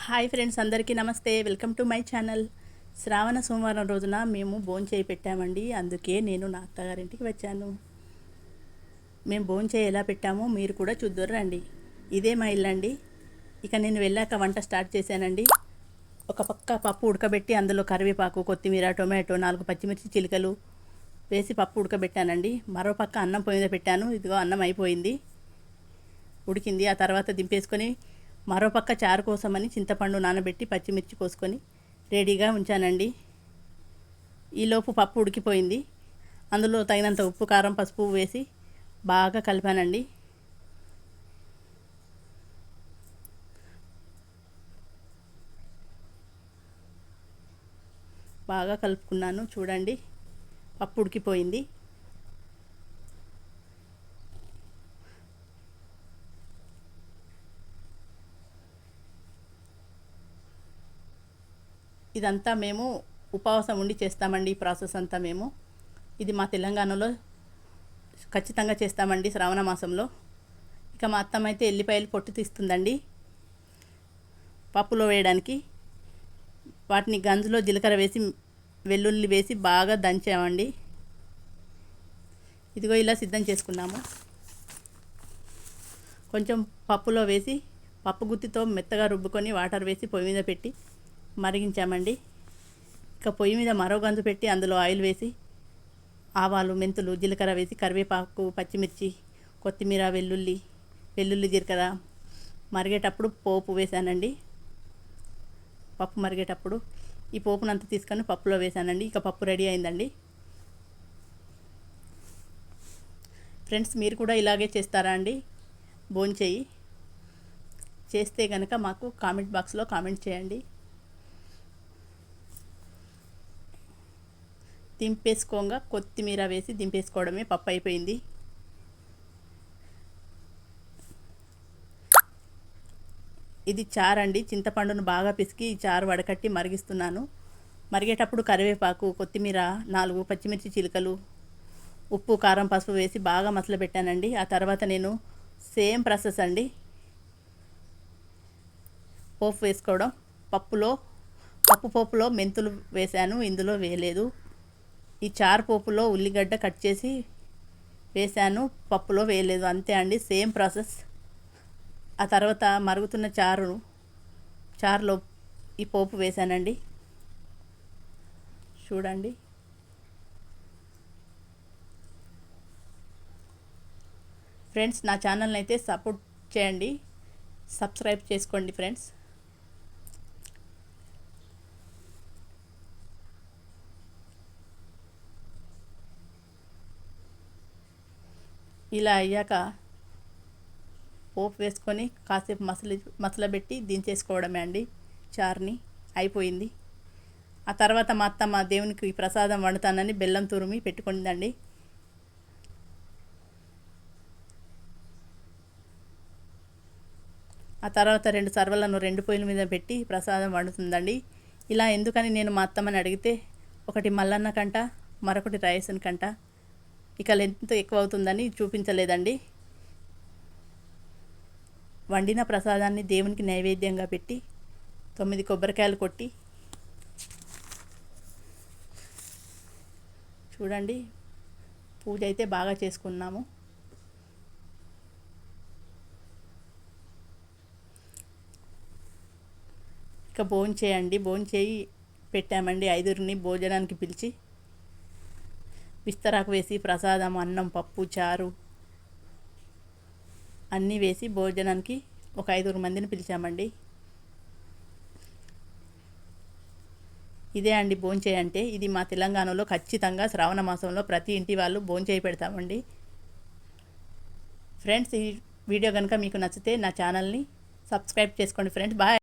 Hi friends, అందరికీ నమస్తే. Welcome to my channel. శ్రావణ సోమవారం రోజున మేము భోంచేయి పెట్టామండి. అందుకే నేను నా అత్తగారింటికి వచ్చాను. మేము భోంచేయి ఎలా పెట్టామో మీరు కూడా చూద్దరు రండి. ఇదే మా ఇల్లు అండి. ఇక నేను వెళ్ళాక వంట స్టార్ట్ చేశానండి. ఒక పక్క పప్పు ఉడకబెట్టి అందులో కరివేపాకు, కొత్తిమీర, టొమాటో, 4 పచ్చిమిర్చి చిలుకలు వేసి పప్పు ఉడకబెట్టానండి. మరో పక్క అన్నం పొయ్యి మీద పెట్టాను. ఇదిగో అన్నం అయిపోయింది, ఉడికింది. ఆ తర్వాత దింపేసుకొని మరోపక్క చారు కోసమని చింతపండు నానబెట్టి పచ్చిమిర్చి కోసుకొని రెడీగా ఉంచానండి. ఈలోపు పప్పు ఉడికిపోయింది. అందులో తగినంత ఉప్పు, కారం, పసుపు వేసి బాగా కలిపానండి. బాగా కలుపుకున్నాను. చూడండి, పప్పు ఉడికిపోయింది. ఇదంతా మేము ఉపవాసం ఉండి చేస్తామండి. ఈ ప్రాసెస్ అంతా ఇది మా తెలంగాణలో ఖచ్చితంగా చేస్తామండి శ్రావణ మాసంలో. ఇక మా అత్తమ్మ అయితే ఎల్లిపాయలు పొట్టు తీస్తుందండి పప్పులో వేయడానికి. వాటిని గంజులో జీలకర్ర వేసి వెల్లుల్లి వేసి బాగా దంచామండి. ఇదిగో ఇలా సిద్ధం చేసుకున్నాము. కొంచెం పప్పులో వేసి పప్పు గుత్తితో మెత్తగా రుబ్బుకొని వాటర్ వేసి పొయ్యి మీద పెట్టి మరిగించామండి. ఇక పొయ్యి మీద మరో గంజు పెట్టి అందులో ఆయిల్ వేసి ఆవాలు, మెంతులు, జీలకర్ర వేసి కరివేపాకు, పచ్చిమిర్చి, కొత్తిమీర, వెల్లుల్లి జీలకర్ర మరిగేటప్పుడు పోపు వేసానండి. పప్పు మరిగేటప్పుడు ఈ పోపునంతా తీసుకొని పప్పులో వేసానండి. ఇక పప్పు రెడీ అయిందండి. ఫ్రెండ్స్, మీరు కూడా ఇలాగే చేస్తారా అండి భోంచేయి? చేస్తే కనుక మాకు కామెంట్ బాక్స్లో కామెంట్ చేయండి. దింపేసుకోగా కొత్తిమీర వేసి దింపేసుకోవడమే. పప్పు అయిపోయింది. ఇది చారు అండి. చింతపండును బాగా పిసికి ఈ చారు వడకట్టి మరిగిస్తున్నాను. మరిగేటప్పుడు కరివేపాకు, కొత్తిమీర, 4 పచ్చిమిర్చి చిలుకలు, ఉప్పు, కారం, పసుపు వేసి బాగా మసలబెట్టానండి. ఆ తర్వాత నేను సేమ్ ప్రాసెస్ అండి, పోపు వేసుకోవడం. పప్పు పోపులో మెంతులు వేసాను, ఇందులో వేయలేదు. ఈ చారు పోపులో ఉల్లిగడ్డ కట్ చేసి వేసాను, పప్పులో వేయలేదు. అంతే అండి, సేమ్ ప్రాసెస్. ఆ తర్వాత మరుగుతున్న చారులో ఈ పోపు వేసానండి. చూడండి, ఫ్రెండ్స్, నా ఛానల్ని అయితే సపోర్ట్ చేయండి, సబ్స్క్రైబ్ చేసుకోండి ఫ్రెండ్స్. ఇలా అయ్యాక పోపు వేసుకొని కాసేపు మసలబెట్టి దించేసుకోవడమే అండి. చారుని అయిపోయింది. ఆ తర్వాత మా అత్తమ్మ దేవునికి ప్రసాదం వండుతానని బెల్లం తురిమి పెట్టుకుందండి. ఆ తర్వాత 2 సర్వలను 2 పొయ్యిల మీద పెట్టి ప్రసాదం వండుతుందండి. ఇలా ఎందుకని నేను మా అత్తమ్మని అడిగితే, ఒకటి మల్లన్న కంట, మరొకటి రైసన్ కంట, ఇక లెంత్ ఎక్కువ అవుతుందని చూపించలేదండి. వండిన ప్రసాదాన్ని దేవునికి నైవేద్యంగా పెట్టి 9 కొబ్బరికాయలు కొట్టి, చూడండి, పూజ అయితే బాగా చేసుకున్నాము. ఇక భోంచేయి పెట్టామండి. 5గురిని భోజనానికి పిలిచి విస్తరాకు వేసి ప్రసాదం, అన్నం, పప్పు, చారు అన్నీ వేసి భోజనానికి ఒక 5 మందిని పిలిచామండి. ఇదే అండి భోంచేయి అంటే. ఇది మా తెలంగాణలో ఖచ్చితంగా శ్రావణ మాసంలో ప్రతి ఇంటి వాళ్ళు భోంచేయి పెడతామండి. ఫ్రెండ్స్, ఈ వీడియో కనుక మీకు నచ్చితే నా ఛానల్ని సబ్స్క్రైబ్ చేసుకోండి ఫ్రెండ్స్. బాయ్.